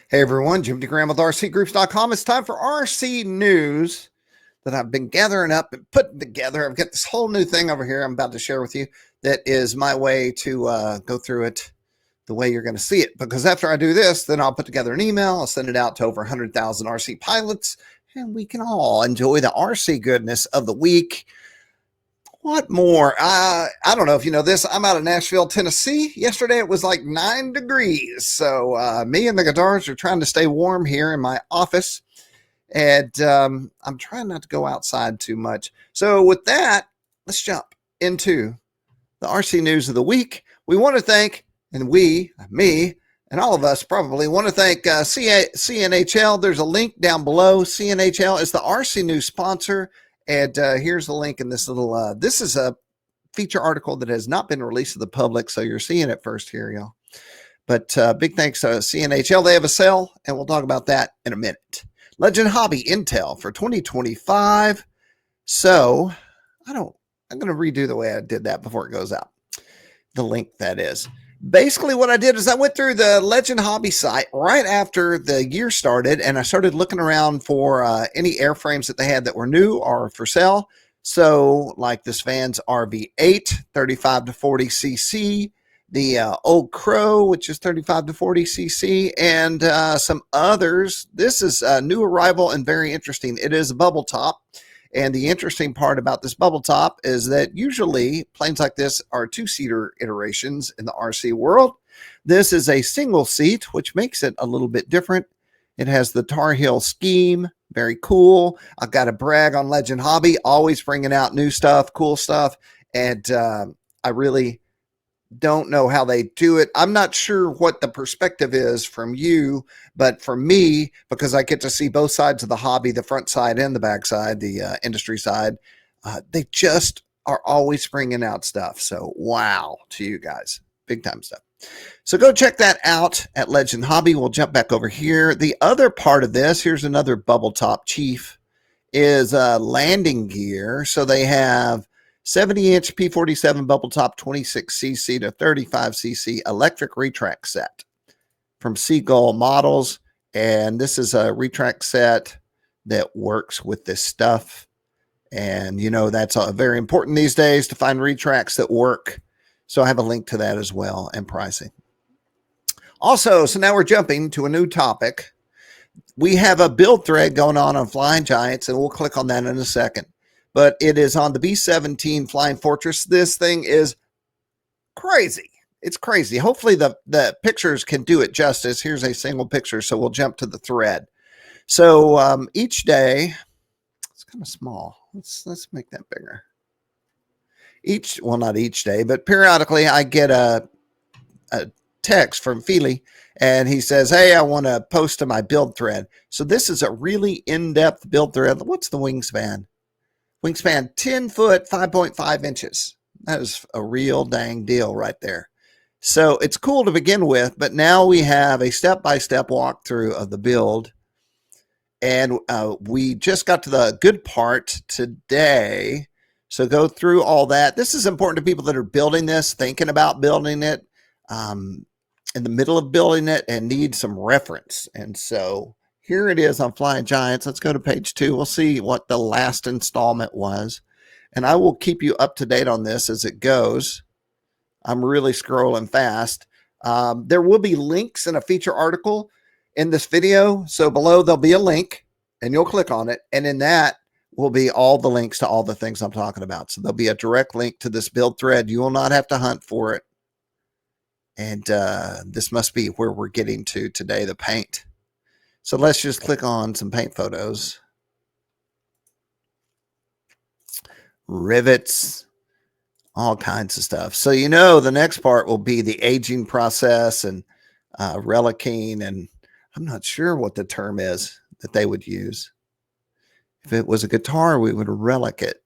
Hey everyone, Jim DeGram with RCGroups.com. It's time for RC news that I've been gathering up and putting together. I've got this whole new thing over here I'm about to share with you that is my way to go through it the way you're going to see it. Because after I do this, then I'll put together an email. I'll send it out to over 100,000 RC pilots, and we can all enjoy the RC goodness of the week. What more? I don't know if you know this. I'm out of Nashville, Tennessee. Yesterday it was like 9 degrees. So me and the guitars are trying to stay warm here in my office. And I'm trying not to go outside too much. So with that, let's jump into the RC news of the week. We want to thank, and me, and all of us probably want to thank CNHL. There's a link down below. CNHL is the RC news sponsor. And here's the link in this little, this is a feature article that has not been released to the public. So you're seeing it first here, y'all. But big thanks to CNHL. They have a sale, and we'll talk about that in a minute. Legend Hobby Intel for 2025. So I'm going to redo the way I did that before it goes out. The link that is. Basically what I did is I went through the Legend Hobby site right after the year started, and I started looking around for any airframes that they had that were new or for sale. So like this Vans RV8, 35 to 40 cc, the Old Crow, which is 35 to 40 cc, and some others. This is a new arrival and very interesting. It is a bubble top. And the interesting part about this bubble top is that usually planes like this are two-seater iterations in the RC world. This is a single seat, which makes it a little bit different. It has the Tar Heel scheme. Very cool. I've got to brag on Legend Hobby, always bringing out new stuff, cool stuff. And I really don't know how they do it. I'm not sure what the perspective is from you, but for me, because I get to see both sides of the hobby, the front side and the back side, the industry side, they just are always bringing out stuff. So wow to you guys, big time stuff. So go check that out at Legend Hobby. We'll jump back over here. The other part of this, here's another bubble top chief, is landing gear. So they have 70-inch P47 bubble top 26cc to 35cc electric retract set from Seagull Models. And this is a retract set that works with this stuff. And, you know, that's very important these days to find retracts that work. So I have a link to that as well and pricing. Also, so now we're jumping to a new topic. We have a build thread going on Flying Giants, and we'll click on that in a second. But it is on the B-17 Flying Fortress. This thing is crazy. It's crazy. Hopefully the pictures can do it justice. Here's a single picture, so we'll jump to the thread. So each day, it's kind of small. Let's make that bigger. Well, not each day, but periodically I get a text from Feely, and he says, hey, I want to post to my build thread. So this is a really in-depth build thread. What's the wingspan? Wingspan 10 foot, 5.5 inches. That is a real dang deal right there. So it's cool to begin with, but now we have a step-by-step walkthrough of the build. And we just got to the good part today. So go through all that. This is important to people that are building this, thinking about building it, in the middle of building it, and need some reference. And so here it is on Flying Giants. Let's go to page 2. We'll see what the last installment was. And I will keep you up to date on this as it goes. I'm really scrolling fast. There will be links in a feature article in this video. So below there'll be a link, and you'll click on it. And in that will be all the links to all the things I'm talking about. So there'll be a direct link to this build thread. You will not have to hunt for it. And this must be where we're getting to today, the paint. So let's just click on some paint photos. Rivets, all kinds of stuff. So, you know, the next part will be the aging process and relicking. And I'm not sure what the term is that they would use. If it was a guitar, we would relic it.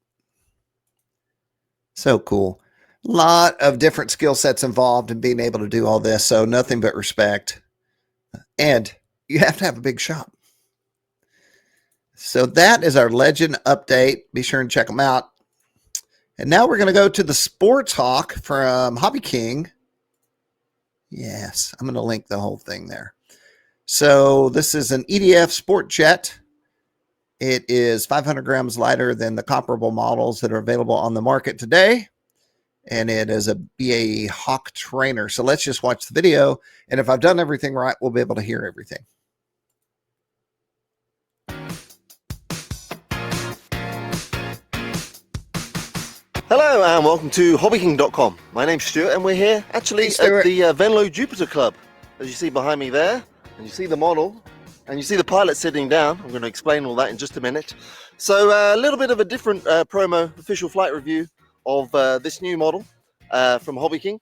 So cool. A lot of different skill sets involved in being able to do all this. So nothing but respect. And you have to have a big shop. So that is our Legend update. Be sure and check them out. And now we're going to go to the Sports Hawk from HobbyKing. Yes, I'm going to link the whole thing there. So this is an EDF Sport Jet. It is 500 grams lighter than the comparable models that are available on the market today. And it is a BAE Hawk trainer. So let's just watch the video. And if I've done everything right, we'll be able to hear everything. Hello and welcome to HobbyKing.com. My name's Stuart and we're here actually at the Venlo Jupiter Club. As you see behind me there, and you see the model, and you see the pilot sitting down. I'm going to explain all that in just a minute. So a little bit of a different promo official flight review of this new model from HobbyKing.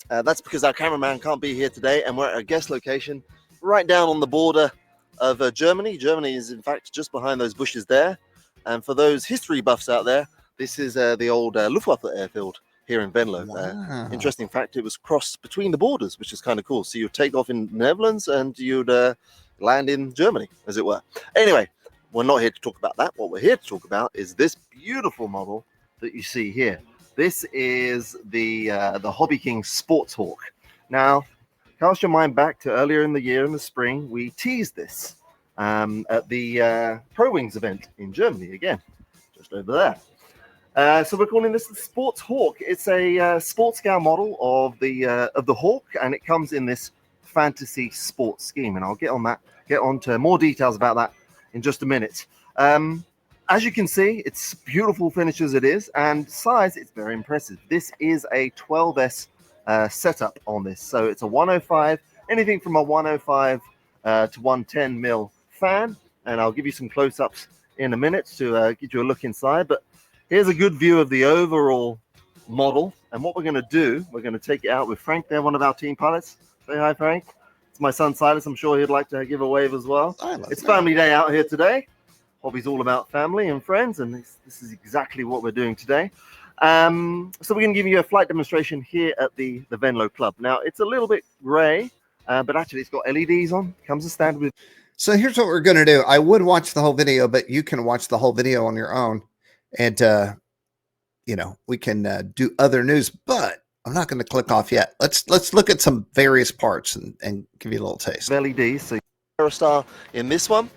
That's because our cameraman can't be here today and we're at a guest location right down on the border of Germany. Germany is in fact just behind those bushes there. And for those history buffs out there, this is the old Luftwaffe airfield here in Venlo. Wow. Interesting fact, it was crossed between the borders, which is kind of cool. So you'd take off in the Netherlands and you'd land in Germany, as it were. Anyway, we're not here to talk about that. What we're here to talk about is this beautiful model that you see here. This is the HobbyKing Sports Hawk. Now, cast your mind back to earlier in the year, in the spring, we teased this at the Pro Wings event in Germany, again, just over there. So we're calling this the Sports Hawk. It's a sports scale model of the Hawk, and it comes in this fantasy sports scheme. And I'll get on to more details about that in just a minute. As you can see, it's beautiful finish as it is, and size, it's very impressive. This is a 12S setup on this, so it's a 105, anything from a 105 to 110 mil fan, and I'll give you some close-ups in a minute to get you a look inside. But here's a good view of the overall model. And what we're going to do, we're going to take it out with Frank there, one of our team pilots. Say hi, Frank. It's my son, Silas. I'm sure he'd like to give a wave as well. It's family day out here today. Hobby's all about family and friends, and this is exactly what we're doing today. So we're going to give you a flight demonstration here at the Venlo Club. Now, it's a little bit gray, but actually it's got LEDs on. Comes as standard with. So here's what we're going to do. I would watch the whole video, but you can watch the whole video on your own. And, you know, we can do other news, but I'm not going to click off yet. Let's look at some various parts and give you a little taste. LEDs, so Aerostar in this one,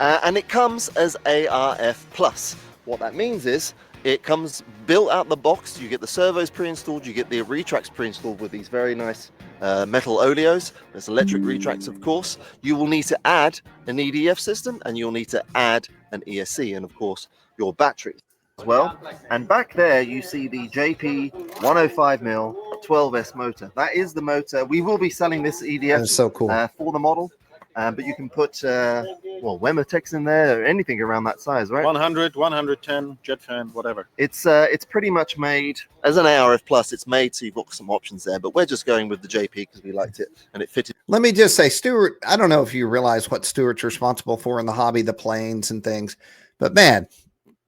and it comes as ARF-Plus. What that means is it comes built out the box. You get the servos pre-installed, you get the retracts pre-installed with these very nice metal oleos. There's electric retracts, of course. You will need to add an EDF system, and you'll need to add an ESC, and of course your batteries as well. And back there you see the JP 105mm 12S motor. That is the motor. We will be selling this EDF. That's so cool. For the model, but you can put well, Wemertex in there or anything around that size, right? 100, 110, jet fan, whatever. It's pretty much made as an ARF-Plus. It's made so you've got some options there, but we're just going with the JP because we liked it and it fitted. Let me just say, Stuart, I don't know if you realize what Stuart's responsible for in the hobby, the planes and things, but man,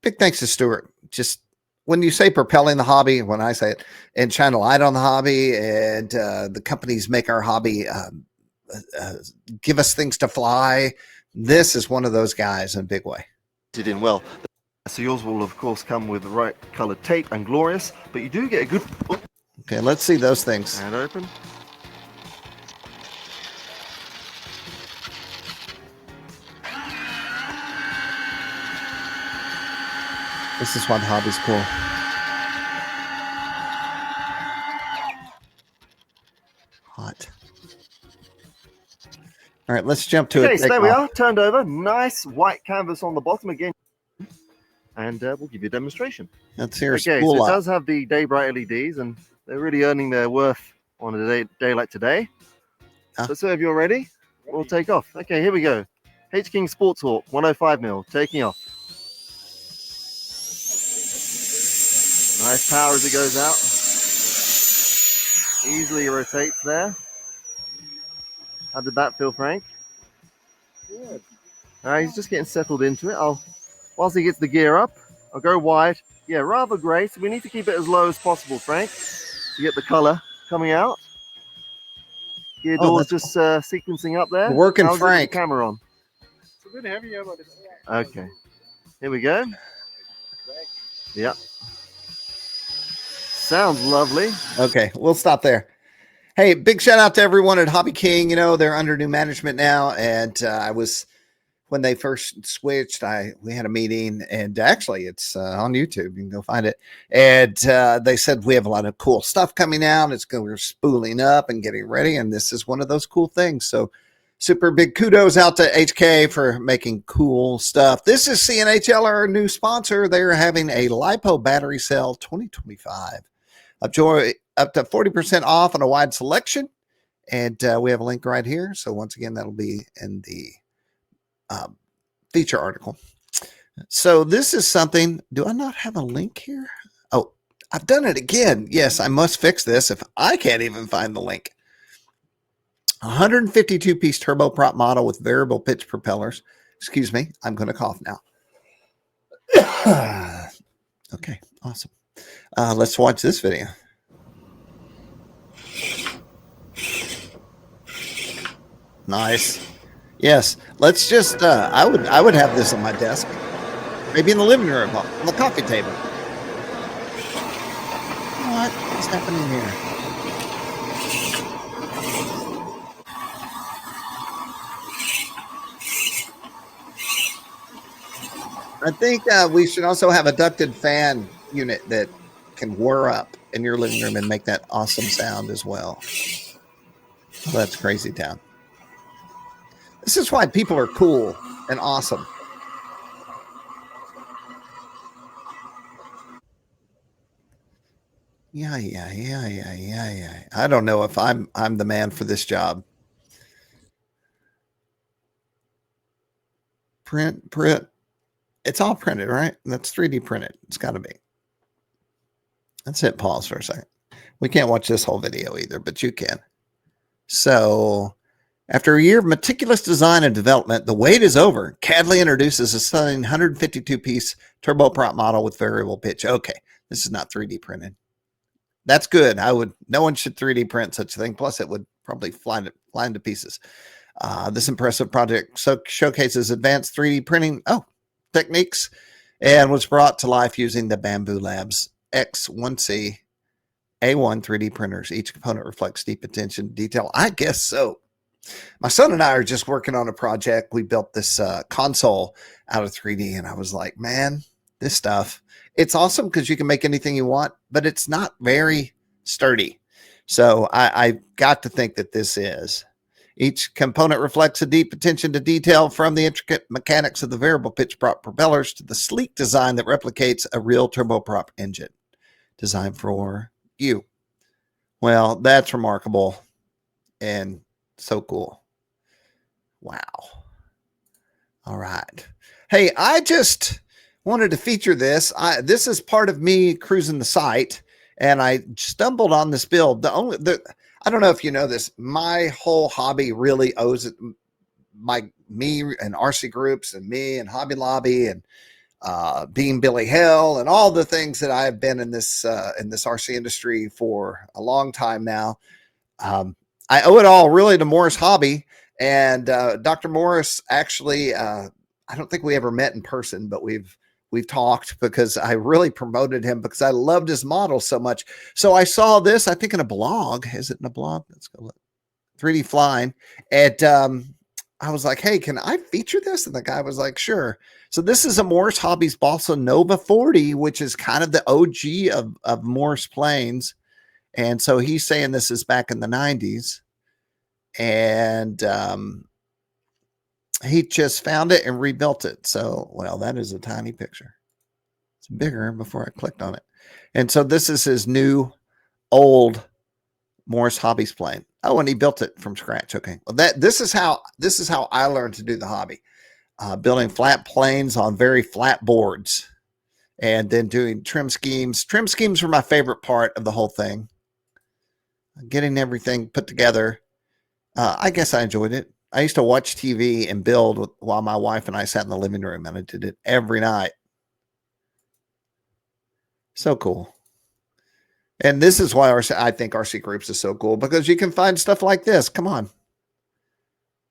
big thanks to Stuart. Just when you say propelling the hobby, when I say it, and shine a light on the hobby, and the companies make our hobby give us things to fly, this is one of those guys in a big way. Did in well. So yours will of course come with the right colored tape and glorious, but you do get a good. Okay, let's see those things. And open. This is why the hobby's cool. Hot. All right, let's jump to it. Okay, so there we are, turned over. Nice white canvas on the bottom again. And we'll give you a demonstration. Let's hear Okay, so it does have the day bright LEDs, and they're really earning their worth on a day like today. So if you're ready, we'll take off. Okay, here we go. HobbyKing Sports Hawk 105mm, taking off. Nice power as it goes out. Easily rotates there. How did that feel, Frank? Good. He's just getting settled into it. Whilst he gets the gear up, I'll go wide. Yeah, rather grey, so we need to keep it as low as possible, Frank, to get the colour coming out. Gear doors just sequencing up there. Working, Frank. The camera on. It's a bit heavier, but it's okay. Here we go. Yeah. Sounds lovely. Okay, we'll stop there. Hey, big shout out to everyone at HobbyKing. You know, they're under new management now. And when they first switched, we had a meeting, and actually it's on YouTube. You can go find it. And they said we have a lot of cool stuff coming out. We're spooling up and getting ready. And this is one of those cool things. So super big kudos out to HK for making cool stuff. This is CNHL, our new sponsor. They're having a Lipo battery sale 2025. Up to 40% off on a wide selection. And we have a link right here. So once again, that'll be in the feature article. So this is something. Do I not have a link here? Oh, I've done it again. Yes, I must fix this if I can't even find the link. 152-piece turboprop model with variable pitch propellers. Excuse me, I'm going to cough now. Okay, awesome. Let's watch this video. Nice. Yes, let's just, I would have this on my desk. Maybe in the living room, on the coffee table. What's happening here? I think we should also have a ducted fan unit that can whir up in your living room and make that awesome sound as well. Oh, that's crazy town. This is why people are cool and awesome. Yeah. I don't know if I'm the man for this job. Print. It's all printed, right? That's 3D printed. It's got to be. Let's hit pause for a second. We can't watch this whole video either, but you can. So, after a year of meticulous design and development, the wait is over. Cadley introduces a stunning 152-piece turboprop model with variable pitch. Okay, this is not 3D printed. That's good. No one should 3D print such a thing. Plus, it would probably fly into pieces. This impressive project showcases advanced 3D printing techniques and was brought to life using the Bamboo Labs X1C A1 3D printers. Each component reflects deep attention to detail. I guess so. My son and I are just working on a project. We built this console out of 3D, and I was like, man, this stuff, it's awesome because you can make anything you want, but it's not very sturdy. So I got to think that this is. Each component reflects a deep attention to detail, from the intricate mechanics of the variable pitch prop propellers to the sleek design that replicates a real turboprop engine designed for you. Well, that's remarkable and so cool. Wow. All right. Hey, I just wanted to feature this. This is part of me cruising the site, and I stumbled on this build. I don't know if you know this. My whole hobby really owes it me and RC groups and me and Hobby Lobby and being Billy Hell and all the things that I've been in this RC industry for a long time now. I owe it all really to Morris Hobby, and Dr. Morris actually. I don't think we ever met in person, but we've talked because I really promoted him because I loved his model so much. So I saw this, I think, in a blog. Is it in a blog? Let's go look. 3D Flying. And I was like, hey, can I feature this? And the guy was like, sure. So this is a Morris Hobbies Balsa Nova 40, which is kind of the OG of Morris planes. And so he's saying this is back in the 90s. And he just found it and rebuilt it. So, well, that is a tiny picture. It's bigger before I clicked on it. And so this is his new old Morris Hobbies plane. Oh, and he built it from scratch. Okay. Well, this is how I learned to do the hobby. Building flat planes on very flat boards and then doing trim schemes. Trim schemes were my favorite part of the whole thing. Getting everything put together. I guess I enjoyed it. I used to watch TV and build while my wife and I sat in the living room, and I did it every night. So cool. And this is why I think RC Groups is so cool, because you can find stuff like this. Come on.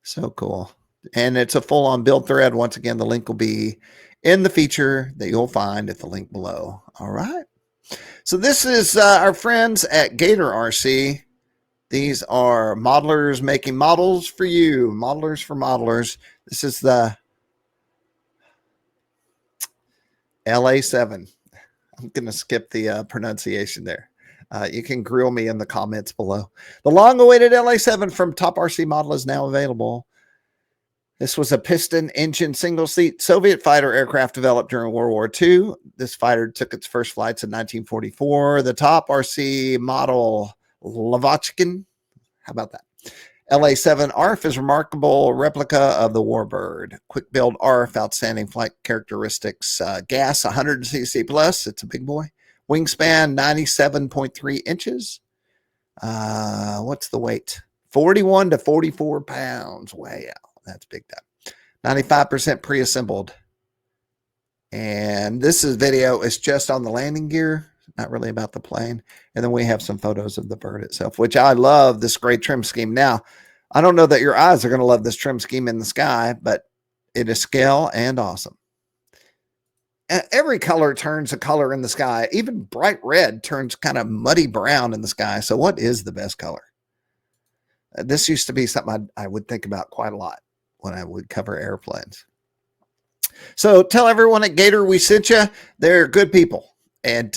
So cool. And it's a full-on build thread. Once again, the link will be in the feature that you'll find at the link below. All right. So this is our friends at Gator RC. These are modelers making models for you. Modelers for modelers. This is the LA7. I'm going to skip the pronunciation there. You can grill me in the comments below. The long-awaited LA7 from Top RC Model is now available. This was a piston engine single-seat Soviet fighter aircraft developed during World War II. This fighter took its first flights in 1944. The Top RC Model Lavochkin. How about that? LA7 ARF is a remarkable replica of the Warbird. Quick build ARF, outstanding flight characteristics. Gas 100cc plus. It's a big boy. Wingspan 97.3 inches. What's the weight? 41 to 44 pounds. Way out. That's big time. 95% pre-assembled. And this is video. It's just on the landing gear. Not really about the plane. And then we have some photos of the bird itself, which I love this great trim scheme. Now, I don't know that your eyes are going to love this trim scheme in the sky, but it is scale and awesome. Every color turns a color in the sky. Even bright red turns kind of muddy brown in the sky. So what is the best color? This used to be something I would think about quite a lot when I would cover airplanes. So tell everyone at Gator we sent you. They're good people. And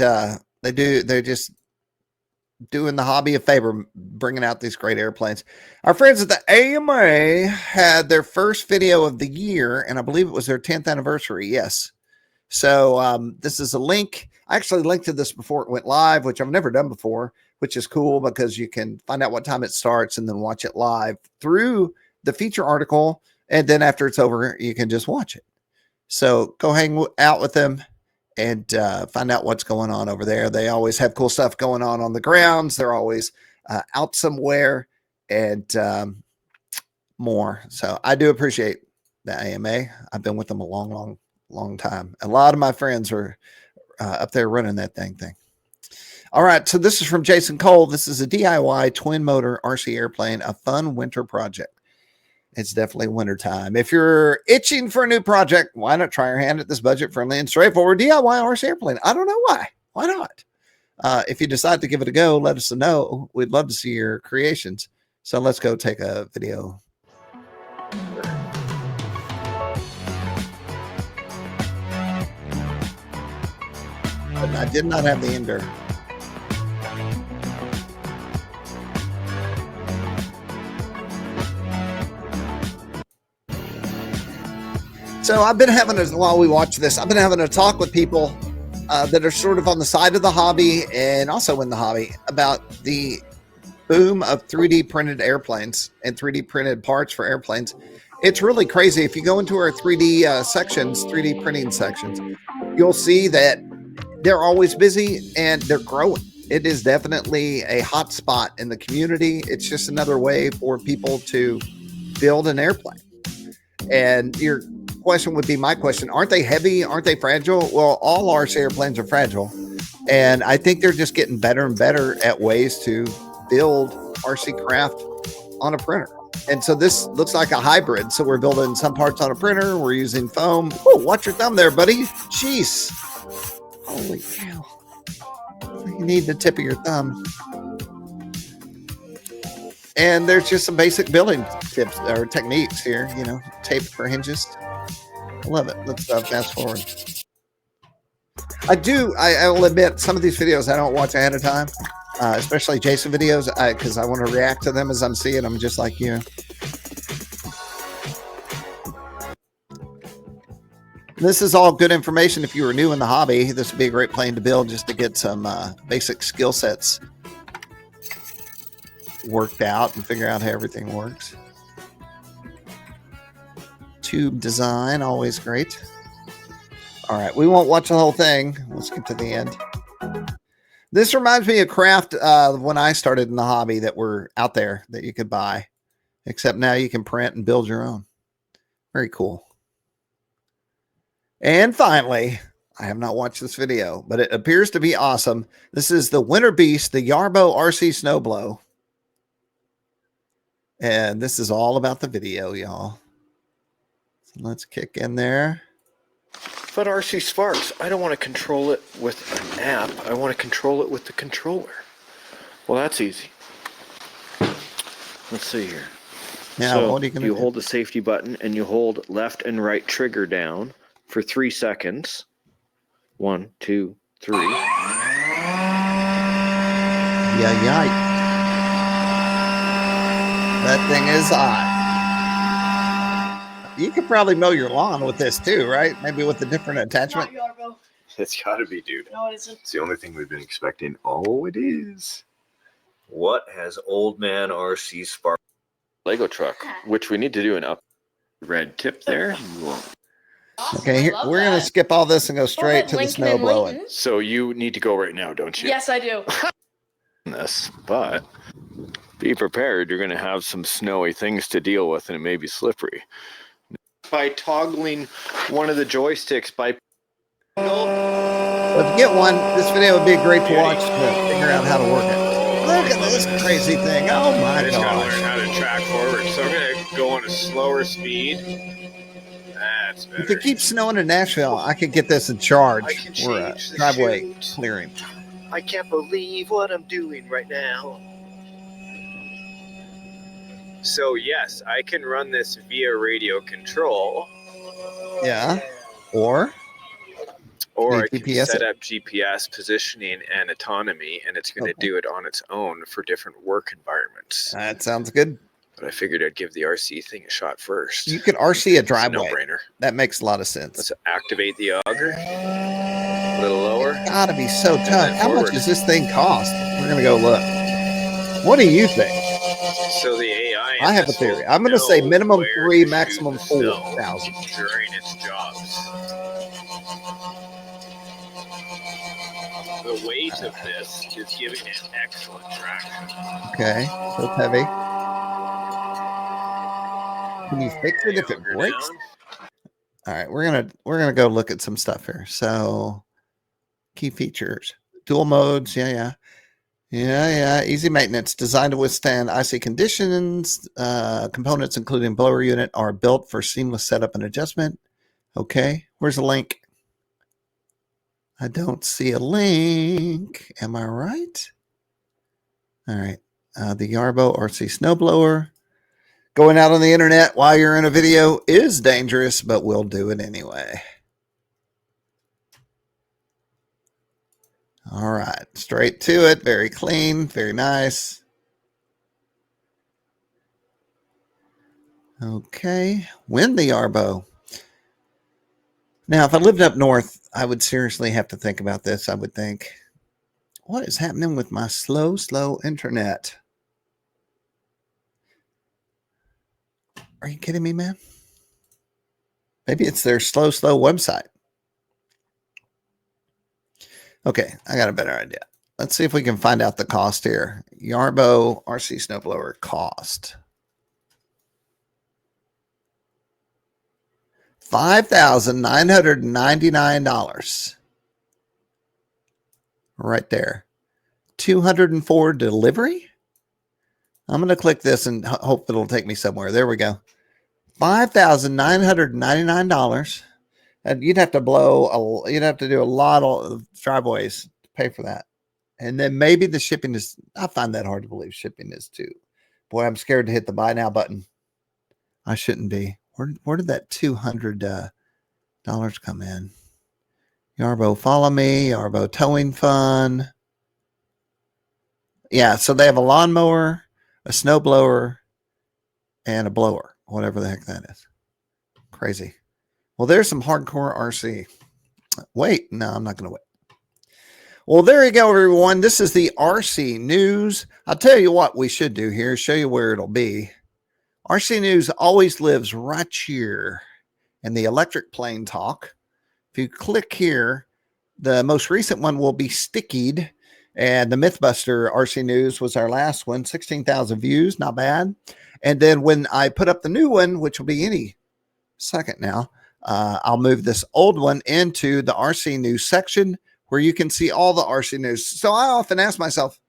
they're just doing the hobby a favor, bringing out these great airplanes. Our friends at the AMA had their first video of the year, and I believe it was their 10th anniversary. Yes. So this is a link. I actually linked to this before it went live, which I've never done before, which is cool because you can find out what time it starts and then watch it live through the feature article. And then after it's over, you can just watch it. So go hang out with them and find out what's going on over there. They always have cool stuff going on the grounds. They're always out somewhere and more. So I do appreciate the AMA. I've been with them a long time. A lot of my friends are up there running that thing. All right. So this is from Jason Cole. This is a DIY twin motor RC airplane, a fun winter project. It's definitely winter time. If you're itching for a new project, why not try your hand at this budget-friendly and straightforward DIY RC airplane? I don't know why. Why not? If you decide to give it a go, let us know. We'd love to see your creations. So let's go take a video. But I did not have the ender. So I've been having, while we watch this, I've been having a talk with people that are sort of on the side of the hobby and also in the hobby about the boom of 3D printed airplanes and 3D printed parts for airplanes. It's really crazy. If you go into our 3D sections, 3D printing sections, you'll see that they're always busy and they're growing. It is definitely a hot spot in the community. It's just another way for people to build an airplane. And your question would be my question. Aren't they heavy? Aren't they fragile? Well, all RC airplanes are fragile. And I think they're just getting better and better at ways to build RC craft on a printer. And so this looks like a hybrid. So we're building some parts on a printer. We're using foam. Oh, watch your thumb there, buddy. Jeez. Holy cow. You need the tip of your thumb. And there's just some basic building tips or techniques here, you know, tape for hinges. I love it. Let's fast forward. I will admit some of these videos I don't watch ahead of time, especially Jason videos, because I want to react to them as I'm seeing them, just like you. This is all good information. If you are new in the hobby, this would be a great plane to build just to get some basic skill sets worked out and figure out how everything works. Tube design, always great. All right, we won't watch the whole thing. Let's get to the end. This reminds me of craft when I started in the hobby that were out there that you could buy, except now you can print and build your own. Very cool. And finally, I have not watched this video, but it appears to be awesome. This is the Winter Beast, the Yrbo RC Snowblower. And this is all about the video, y'all. So let's kick in there. But RC Sparks, I don't want to control it with an app. I want to control it with the controller. Well, that's easy. Let's see here. Now, So what are you going to you do? hold the safety button and you hold left and right trigger down for 3 seconds. 1, 2, 3. Yeah. That thing is hot. You could probably mow your lawn with this too, right? Maybe with a different attachment. Not Yrbo. It's got to be, dude. No, it isn't. It's the only thing we've been expecting. Oh, it is. What has Old Man RC Spark? Lego truck, which we need to do an up red tip there. Awesome, Okay, I here, love we're going to that. skip all this and go straight Oh, to the Lincoln snow and blowing. Layton. So you need to go right now, don't you? Yes, I do. This, but be prepared. You're going to have some snowy things to deal with, and it may be slippery. By toggling one of the joysticks by. But if you get one, this video would be great to watch to figure out how to work it. Look at this crazy thing. Oh my I just gotta gosh. learn how to track forward. So I'm gonna go on a slower speed. That's better. If it keeps snowing in Nashville, I could get this in charge I can for a change the driveway chute. clearing. I can't believe what I'm doing right now. So yes, I can run this via radio control, Yeah. Or or I Need can GPS set it. up GPS positioning and autonomy, and it's going to do it on its own for different work environments. that sounds good. But I figured I'd give the RC thing a shot first. You could RC a It's a driveway. no-brainer. That makes a lot of sense. Let's activate the auger. A little lower. Gotta be so tough. then How much forward. does this thing cost? We're gonna go look. What do you think? So the AI. in I have a this theory. will I'm gonna say know minimum where 3, to maximum shoot the snow 4,000. during its jobs. The weight of this is giving it excellent traction. Okay, so it's heavy. Can you fix it if it Auger breaks? down. All right, we're gonna go look at some stuff here. So, key features, dual modes, yeah. Easy maintenance, designed to withstand icy conditions. Components, including blower unit, are built for seamless setup and adjustment. Okay, where's the link? I don't see a link. Am I right? All right, the Yrbo RC Snowblower. Going out on the internet while you're in a video is dangerous, but we'll do it anyway. All right, straight to it. Very clean, very nice. Okay, win the Yrbo. Now, if I lived up north, I would seriously have to think about this, I would think. What is happening with my slow internet? Are you kidding me, man? Maybe it's their slow website. Okay, I got a better idea. Let's see if we can find out the cost here. Yrbo RC Snowblower cost. $5,999. Right there. 204 delivery. I'm going to click this and hope it'll take me somewhere. There we go. $5,999. And you'd have to you'd have to do a lot of driveways to pay for that. And then maybe the shipping is, I find that hard to believe shipping is too. Boy, I'm scared to hit the buy now button. I shouldn't be. Where did that $200 come in? Yrbo Follow Me, Yrbo Towing Fun. Yeah, so they have a lawnmower, a snowblower, and a blower, whatever the heck that is. Crazy. Well, there's some hardcore RC. Wait, no, I'm not going to wait. Well, there you go, everyone. This is the RC News. I'll tell you what we should do here, show you where it'll be. RC News always lives right here in the electric plane talk. If you click here, the most recent one will be stickied. And the Mythbuster RC News was our last one, 16,000 views, not bad. And then when I put up the new one, which will be any second now, I'll move this old one into the RC News section where you can see all the RC News. So I often ask myself,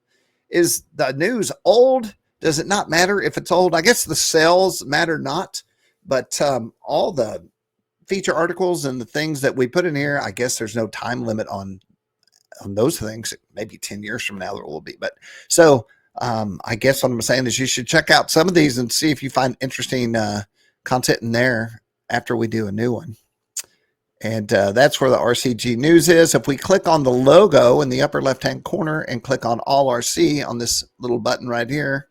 is the news old? Does it not matter if it's old? I guess the sales matter not, but all the feature articles and the things that we put in here, I guess there's no time limit on those things. Maybe 10 years from now there will be. But so I guess what I'm saying is you should check out some of these and see if you find interesting content in there after we do a new one. And that's where the RCG news is. If we click on the logo in the upper left-hand corner and click on All RC on this little button right here,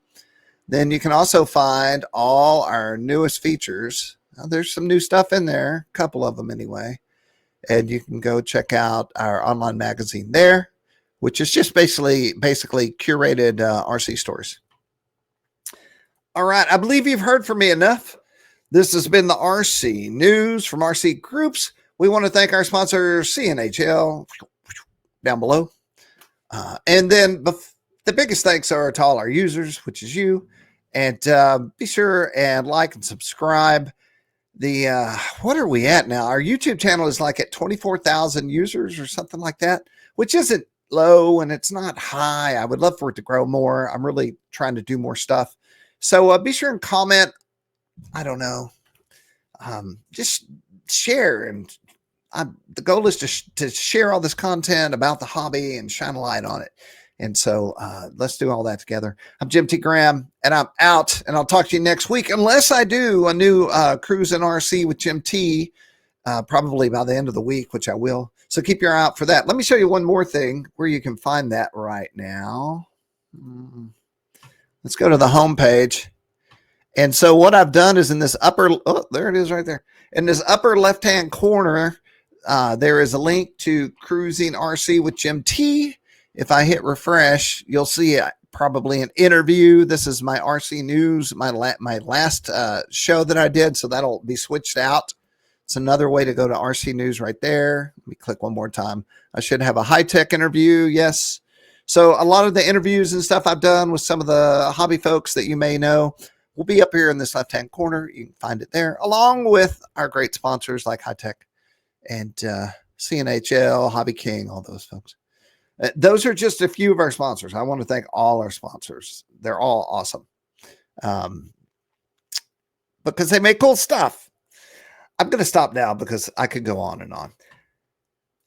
then you can also find all our newest features. Now, there's some new stuff in there, a couple of them anyway. And you can go check out our online magazine there, which is just basically curated RC stories. All right, I believe you've heard from me enough. This has been the RC news from RC Groups. We want to thank our sponsor, CNHL, down below. And then the biggest thanks are to all our users, which is you. And be sure and like and subscribe. What are we at now? Our YouTube channel is like at 24,000 users or something like that, which isn't low and it's not high. I would love for it to grow more. I'm really trying to do more stuff. So be sure and comment. I don't know. Just share, and the goal is to share all this content about the hobby and shine a light on it. And so let's do all that together. I'm Jim T. Graham, and I'm out, and I'll talk to you next week, unless I do a new Cruise and RC with Jim T, probably by the end of the week, which I will. So keep your eye out for that. Let me show you one more thing where you can find that right now. Let's go to the home page. And so what I've done is in this upper, oh, there it is right there. In this upper left-hand corner, there is a link to Cruising RC with Jim T. If I hit refresh, you'll see probably an interview. This is my RC news, my last show that I did, so that'll be switched out. It's another way to go to RC news right there. Let me click one more time. I should have a high-tech interview, yes. So a lot of the interviews and stuff I've done with some of the hobby folks that you may know will be up here in this left-hand corner. You can find it there, along with our great sponsors like High Tech and CNHL, HobbyKing, all those folks. Those are just a few of our sponsors. I want to thank all our sponsors. They're all awesome because they make cool stuff. I'm going to stop now because I could go on and on.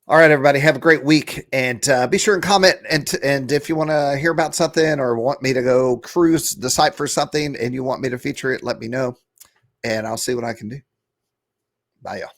All right, everybody, have a great week, and be sure and comment. And if you want to hear about something or want me to go cruise the site for something and you want me to feature it, let me know, and I'll see what I can do. Bye, y'all.